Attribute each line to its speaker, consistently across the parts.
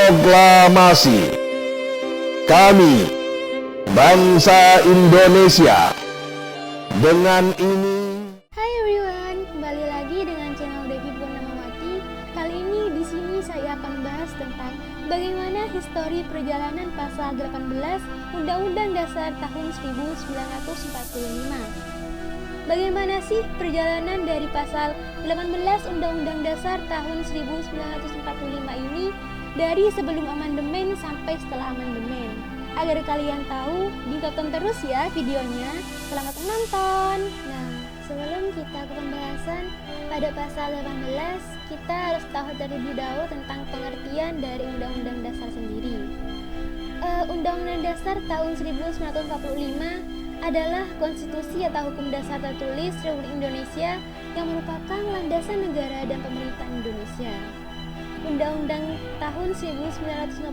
Speaker 1: Proklamasi. Kami, bangsa Indonesia, dengan ini.
Speaker 2: Hai everyone, kembali lagi dengan channel Devi Purnamawati. Kali ini di sini saya akan membahas tentang bagaimana histori perjalanan pasal 18 Undang-Undang Dasar tahun 1945. Bagaimana sih perjalanan dari pasal 18 Undang-Undang Dasar tahun 1945 ini dari sebelum amandemen sampai setelah amandemen? Agar kalian tahu, ditonton terus ya videonya. Selamat menonton. Nah, sebelum kita ke pembahasan pada pasal 18, kita harus tahu terlebih dahulu tentang pengertian dari Undang-Undang Dasar sendiri. Undang-Undang Dasar tahun 1945 adalah konstitusi atau hukum dasar tertulis Republik Indonesia yang merupakan landasan negara dan pemerintah Indonesia. Undang-Undang tahun 1945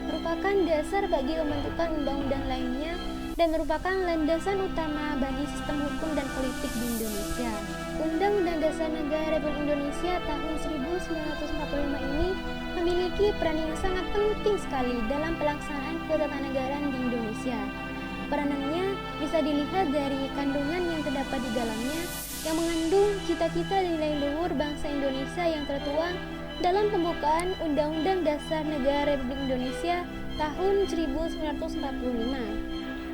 Speaker 2: merupakan dasar bagi pembentukan undang-undang lainnya dan merupakan landasan utama bagi sistem hukum dan politik di Indonesia. Undang-Undang Dasar Negara Republik Indonesia tahun 1945 ini memiliki peran yang sangat penting sekali dalam pelaksanaan ketatanegaraan di Indonesia. Peranannya bisa dilihat dari kandungan yang terdapat di dalamnya yang mengandung cita-cita nilai luhur bangsa Indonesia yang tertuang dalam pembukaan Undang-Undang Dasar Negara Republik Indonesia tahun 1945.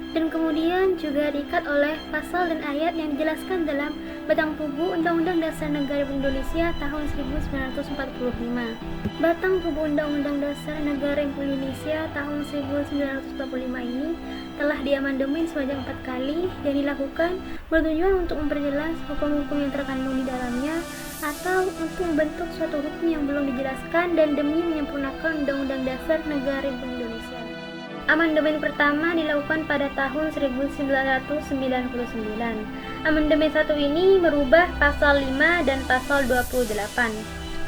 Speaker 2: Dan kemudian juga diikat oleh pasal dan ayat yang dijelaskan dalam batang tubuh Undang-Undang Dasar Negara Republik Indonesia tahun 1945. Batang tubuh Undang-Undang Dasar Negara Republik Indonesia tahun 1945 ini telah diamandemen sebanyak 4 kali yang dilakukan bertujuan untuk memperjelas hukum-hukum yang terkandung di dalamnya atau untuk membentuk suatu hukum yang belum dijelaskan dan demi menyempurnakan Undang-Undang Dasar Negara Republik Indonesia. Amandemen pertama dilakukan pada tahun 1999. Amandemen 1 ini merubah pasal 5 dan pasal 28.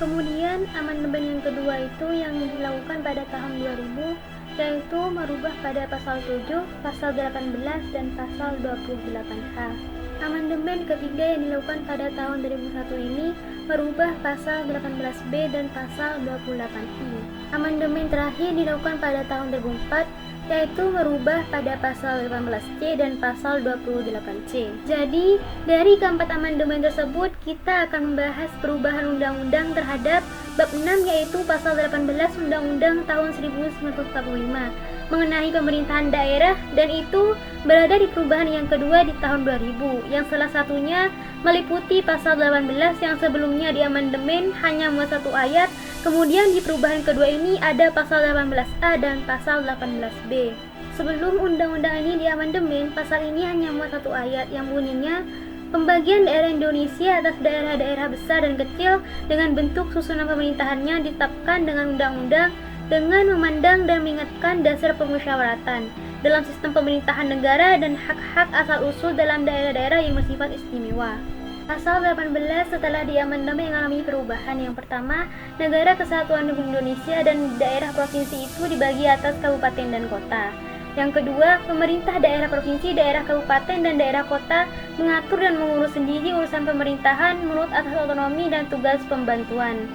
Speaker 2: Kemudian amandemen yang kedua itu yang dilakukan pada tahun 2000, yaitu merubah pada pasal 7, pasal 18 dan pasal 28H. Amandemen ketiga yang dilakukan pada tahun 2001 ini merubah pasal 18B dan pasal 28I. Amandemen terakhir dilakukan pada tahun 2004, yaitu merubah pada pasal 18C dan pasal 28C. Jadi, dari keempat amandemen tersebut, kita akan membahas perubahan undang-undang terhadap bab 6, yaitu pasal 18 Undang-Undang tahun 1945 mengenai pemerintahan daerah, dan itu berada di perubahan yang kedua di tahun 2000, yang salah satunya meliputi pasal 18 yang sebelumnya di amandemen hanya muat 1 ayat. Kemudian di perubahan kedua ini ada pasal 18A dan pasal 18B. Sebelum undang-undang ini di amandemen, pasal ini hanya muat 1 ayat yang bunyinya pembagian daerah Indonesia atas daerah-daerah besar dan kecil dengan bentuk susunan pemerintahannya ditetapkan dengan undang-undang dengan memandang dan mengingatkan dasar permusyawaratan dalam sistem pemerintahan negara dan hak-hak asal-usul dalam daerah-daerah yang bersifat istimewa. Pasal 18 setelah diamandemen mengalami perubahan. Yang pertama, Negara Kesatuan Republik Indonesia dan daerah provinsi itu dibagi atas kabupaten dan kota. Yang kedua, pemerintah daerah provinsi, daerah kabupaten, dan daerah kota mengatur dan mengurus sendiri urusan pemerintahan menurut atas otonomi dan tugas pembantuan.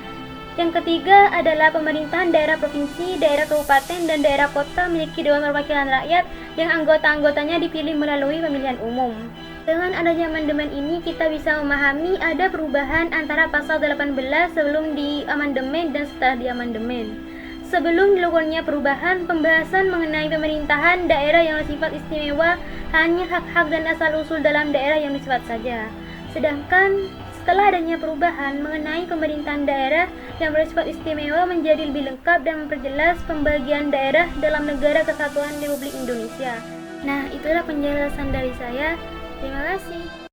Speaker 2: Yang ketiga adalah pemerintahan daerah provinsi, daerah kabupaten, dan daerah kota memiliki Dewan Perwakilan Rakyat yang anggota-anggotanya dipilih melalui pemilihan umum. Dengan adanya amandemen ini, kita bisa memahami ada perubahan antara pasal 18 sebelum di amandemen dan setelah di amandemen. Sebelum dilakukannya perubahan, pembahasan mengenai pemerintahan daerah yang bersifat istimewa hanya hak-hak dan asal-usul dalam daerah yang bersifat saja. Sedangkan setelah adanya perubahan mengenai pemerintahan daerah yang bersifat istimewa menjadi lebih lengkap dan memperjelas pembagian daerah dalam Negara Kesatuan Republik Indonesia. Nah, itulah penjelasan dari saya. Terima kasih.